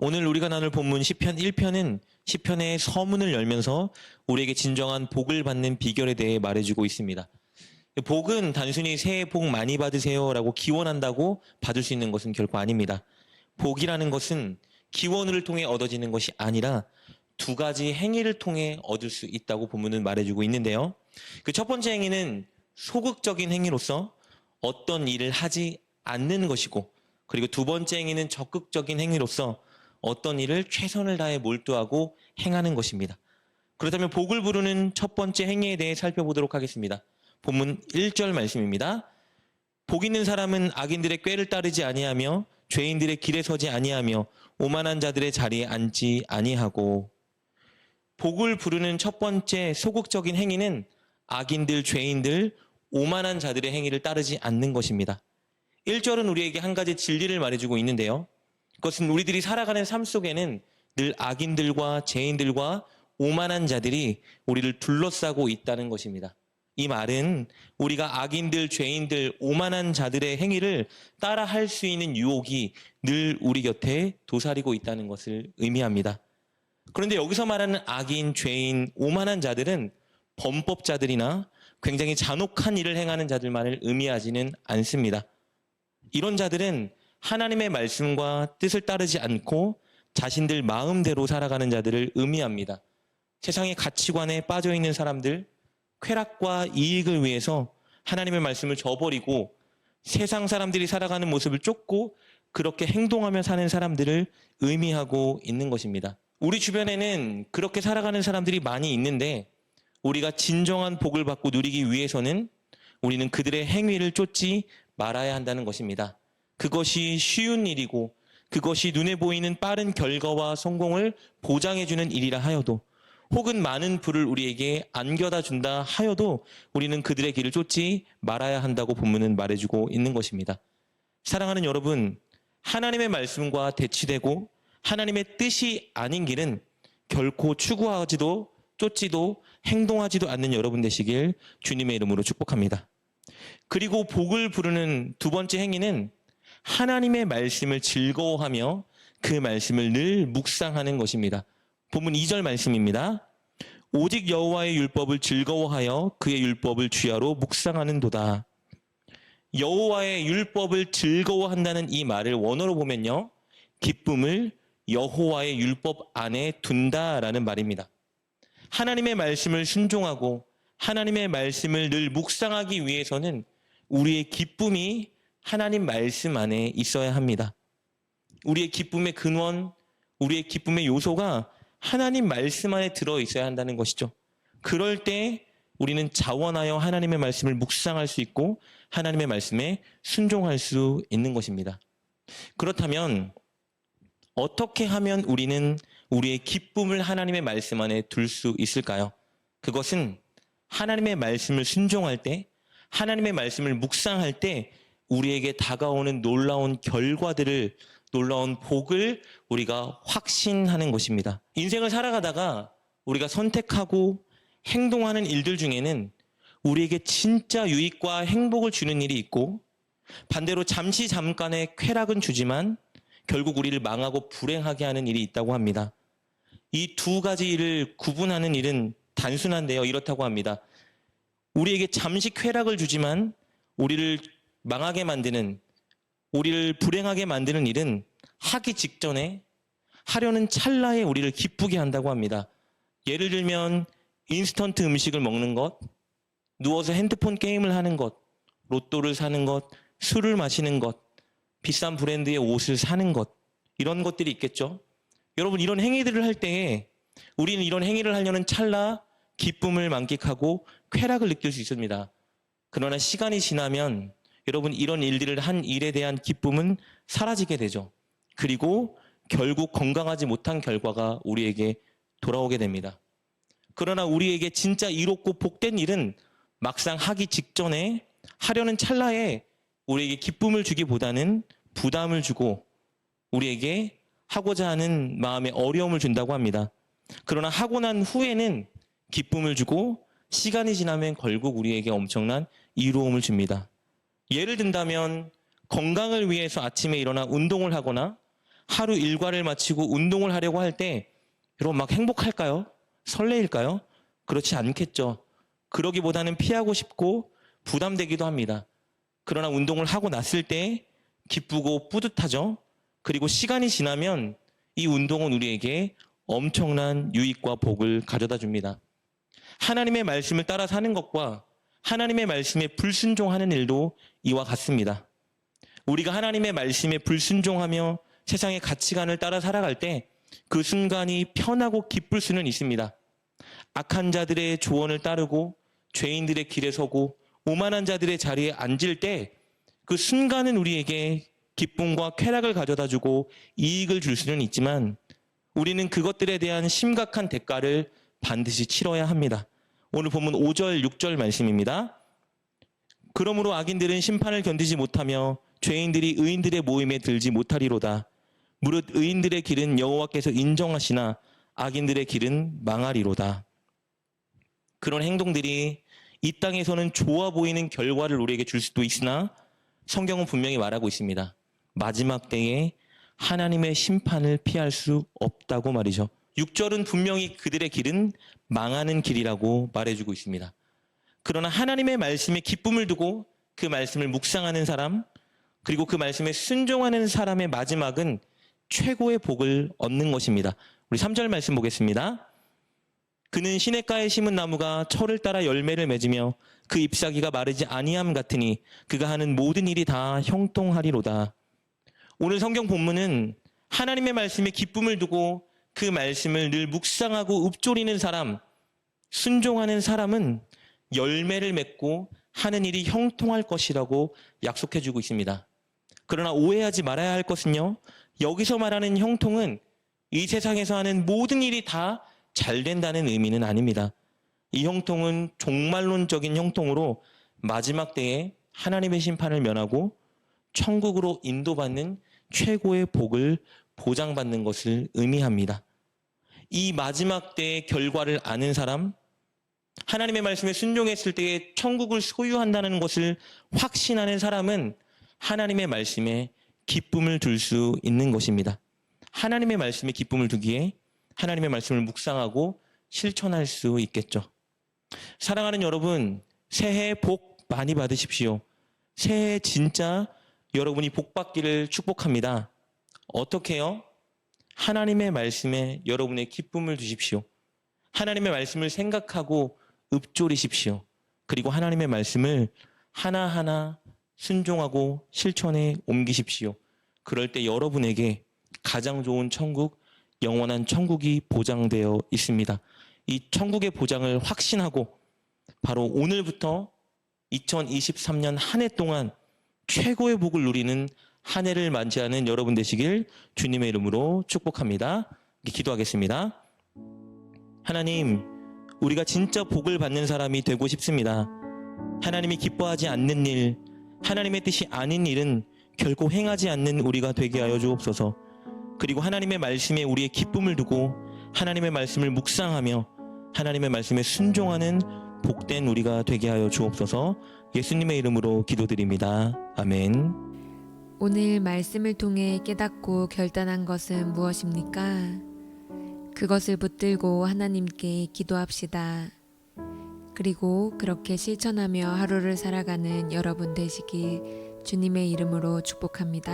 오늘 우리가 나눌 본문 시편 1편은 시편의 서문을 열면서 우리에게 진정한 복을 받는 비결에 대해 말해주고 있습니다. 복은 단순히 새해 복 많이 받으세요라고 기원한다고 받을 수 있는 것은 결코 아닙니다. 복이라는 것은 기원을 통해 얻어지는 것이 아니라 두 가지 행위를 통해 얻을 수 있다고 본문은 말해주고 있는데요. 그 첫 번째 행위는 소극적인 행위로서 어떤 일을 하지 않는 것이고, 그리고 두 번째 행위는 적극적인 행위로서 어떤 일을 최선을 다해 몰두하고 행하는 것입니다. 그렇다면 복을 부르는 첫 번째 행위에 대해 살펴보도록 하겠습니다. 본문 1절 말씀입니다. 복 있는 사람은 악인들의 꾀를 따르지 아니하며 죄인들의 길에 서지 아니하며 오만한 자들의 자리에 앉지 아니하고. 복을 부르는 첫 번째 소극적인 행위는 악인들, 죄인들, 오만한 자들의 행위를 따르지 않는 것입니다. 1절은 우리에게 한 가지 진리를 말해주고 있는데요. 그것은 우리들이 살아가는 삶 속에는 늘 악인들과 죄인들과 오만한 자들이 우리를 둘러싸고 있다는 것입니다. 이 말은 우리가 악인들, 죄인들, 오만한 자들의 행위를 따라할 수 있는 유혹이 늘 우리 곁에 도사리고 있다는 것을 의미합니다. 그런데 여기서 말하는 악인, 죄인, 오만한 자들은 범법자들이나 굉장히 잔혹한 일을 행하는 자들만을 의미하지는 않습니다. 이런 자들은 하나님의 말씀과 뜻을 따르지 않고 자신들 마음대로 살아가는 자들을 의미합니다. 세상의 가치관에 빠져있는 사람들, 쾌락과 이익을 위해서 하나님의 말씀을 저버리고 세상 사람들이 살아가는 모습을 쫓고 그렇게 행동하며 사는 사람들을 의미하고 있는 것입니다. 우리 주변에는 그렇게 살아가는 사람들이 많이 있는데 우리가 진정한 복을 받고 누리기 위해서는 우리는 그들의 행위를 쫓지 말아야 한다는 것입니다. 그것이 쉬운 일이고 그것이 눈에 보이는 빠른 결과와 성공을 보장해주는 일이라 하여도, 혹은 많은 부를 우리에게 안겨다 준다 하여도 우리는 그들의 길을 쫓지 말아야 한다고 본문은 말해주고 있는 것입니다. 사랑하는 여러분, 하나님의 말씀과 대치되고 하나님의 뜻이 아닌 길은 결코 추구하지도 쫓지도 행동하지도 않는 여러분 되시길 주님의 이름으로 축복합니다. 그리고 복을 부르는 두 번째 행위는 하나님의 말씀을 즐거워하며 그 말씀을 늘 묵상하는 것입니다. 본문 2절 말씀입니다. 오직 여호와의 율법을 즐거워하여 그의 율법을 주야로 묵상하는도다. 여호와의 율법을 즐거워한다는 이 말을 원어로 보면요, 기쁨을 여호와의 율법 안에 둔다라는 말입니다. 하나님의 말씀을 순종하고 하나님의 말씀을 늘 묵상하기 위해서는 우리의 기쁨이 하나님 말씀 안에 있어야 합니다. 우리의 기쁨의 근원, 우리의 기쁨의 요소가 하나님 말씀 안에 들어있어야 한다는 것이죠. 그럴 때 우리는 자원하여 하나님의 말씀을 묵상할 수 있고 하나님의 말씀에 순종할 수 있는 것입니다. 그렇다면 어떻게 하면 우리는 우리의 기쁨을 하나님의 말씀 안에 둘 수 있을까요? 그것은 하나님의 말씀을 순종할 때, 하나님의 말씀을 묵상할 때 우리에게 다가오는 놀라운 결과들을, 놀라운 복을 우리가 확신하는 것입니다. 인생을 살아가다가 우리가 선택하고 행동하는 일들 중에는 우리에게 진짜 유익과 행복을 주는 일이 있고, 반대로 잠시 잠깐의 쾌락은 주지만 결국 우리를 망하고 불행하게 하는 일이 있다고 합니다. 이 두 가지 일을 구분하는 일은 단순한데요, 이렇다고 합니다. 우리에게 잠시 쾌락을 주지만 우리를 망하게 만드는, 우리를 불행하게 만드는 일은 하기 직전에, 하려는 찰나에 우리를 기쁘게 한다고 합니다. 예를 들면 인스턴트 음식을 먹는 것, 누워서 핸드폰 게임을 하는 것, 로또를 사는 것, 술을 마시는 것, 비싼 브랜드의 옷을 사는 것, 이런 것들이 있겠죠. 여러분, 이런 행위들을 할 때에 우리는 이런 행위를 하려는 찰나 기쁨을 만끽하고 쾌락을 느낄 수 있습니다. 그러나 시간이 지나면 여러분, 이런 일들을 한 일에 대한 기쁨은 사라지게 되죠. 그리고 결국 건강하지 못한 결과가 우리에게 돌아오게 됩니다. 그러나 우리에게 진짜 이롭고 복된 일은 막상 하기 직전에, 하려는 찰나에 우리에게 기쁨을 주기보다는 부담을 주고 우리에게 하고자 하는 마음에 어려움을 준다고 합니다. 그러나 하고 난 후에는 기쁨을 주고 시간이 지나면 결국 우리에게 엄청난 이로움을 줍니다. 예를 든다면 건강을 위해서 아침에 일어나 운동을 하거나 하루 일과를 마치고 운동을 하려고 할 때 여러분 막 행복할까요? 설레일까요? 그렇지 않겠죠. 그러기보다는 피하고 싶고 부담되기도 합니다. 그러나 운동을 하고 났을 때 기쁘고 뿌듯하죠. 그리고 시간이 지나면 이 운동은 우리에게 엄청난 유익과 복을 가져다 줍니다. 하나님의 말씀을 따라 사는 것과 하나님의 말씀에 불순종하는 일도 이와 같습니다. 우리가 하나님의 말씀에 불순종하며 세상의 가치관을 따라 살아갈 때 그 순간이 편하고 기쁠 수는 있습니다. 악한 자들의 조언을 따르고 죄인들의 길에 서고 오만한 자들의 자리에 앉을 때 그 순간은 우리에게 기쁨과 쾌락을 가져다 주고 이익을 줄 수는 있지만 우리는 그것들에 대한 심각한 대가를 반드시 치러야 합니다. 오늘 본문 5절, 6절 말씀입니다. 그러므로 악인들은 심판을 견디지 못하며 죄인들이 의인들의 모임에 들지 못하리로다. 무릇 의인들의 길은 여호와께서 인정하시나 악인들의 길은 망하리로다. 그런 행동들이 이 땅에서는 좋아 보이는 결과를 우리에게 줄 수도 있으나 성경은 분명히 말하고 있습니다. 마지막 때에 하나님의 심판을 피할 수 없다고 말이죠. 6절은 분명히 그들의 길은 망하는 길이라고 말해주고 있습니다. 그러나 하나님의 말씀에 기쁨을 두고 그 말씀을 묵상하는 사람, 그리고 그 말씀에 순종하는 사람의 마지막은 최고의 복을 얻는 것입니다. 우리 3절 말씀 보겠습니다. 그는 시냇가에 심은 나무가 철을 따라 열매를 맺으며 그 잎사귀가 마르지 아니함 같으니 그가 하는 모든 일이 다 형통하리로다. 오늘 성경 본문은 하나님의 말씀에 기쁨을 두고 그 말씀을 늘 묵상하고 읊조리는 사람, 순종하는 사람은 열매를 맺고 하는 일이 형통할 것이라고 약속해주고 있습니다. 그러나 오해하지 말아야 할 것은요, 여기서 말하는 형통은 이 세상에서 하는 모든 일이 다 잘 된다는 의미는 아닙니다. 이 형통은 종말론적인 형통으로 마지막 때에 하나님의 심판을 면하고 천국으로 인도받는 최고의 복을 보장받는 것을 의미합니다. 이 마지막 때의 결과를 아는 사람, 하나님의 말씀에 순종했을 때에 천국을 소유한다는 것을 확신하는 사람은 하나님의 말씀에 기쁨을 둘 수 있는 것입니다. 하나님의 말씀에 기쁨을 두기에 하나님의 말씀을 묵상하고 실천할 수 있겠죠. 사랑하는 여러분, 새해 복 많이 받으십시오. 새해 진짜 여러분이 복 받기를 축복합니다. 어떻게요? 하나님의 말씀에 여러분의 기쁨을 두십시오. 하나님의 말씀을 생각하고 읊조리십시오. 그리고 하나님의 말씀을 하나하나 순종하고 실천에 옮기십시오. 그럴 때 여러분에게 가장 좋은 천국, 영원한 천국이 보장되어 있습니다. 이 천국의 보장을 확신하고 바로 오늘부터 2023년 한 해 동안 최고의 복을 누리는 한 해를 맞이하는 여러분 되시길 주님의 이름으로 축복합니다. 기도하겠습니다. 하나님, 우리가 진짜 복을 받는 사람이 되고 싶습니다. 하나님이 기뻐하지 않는 일, 하나님의 뜻이 아닌 일은 결코 행하지 않는 우리가 되게 하여 주옵소서. 그리고 하나님의 말씀에 우리의 기쁨을 두고 하나님의 말씀을 묵상하며 하나님의 말씀에 순종하는 복된 우리가 되게 하여 주옵소서. 예수님의 이름으로 기도드립니다. 아멘. 오늘 말씀을 통해 깨닫고 결단한 것은 무엇입니까? 그것을 붙들고 하나님께 기도합시다. 그리고 그렇게 실천하며 하루를 살아가는 여러분 되시길 주님의 이름으로 축복합니다.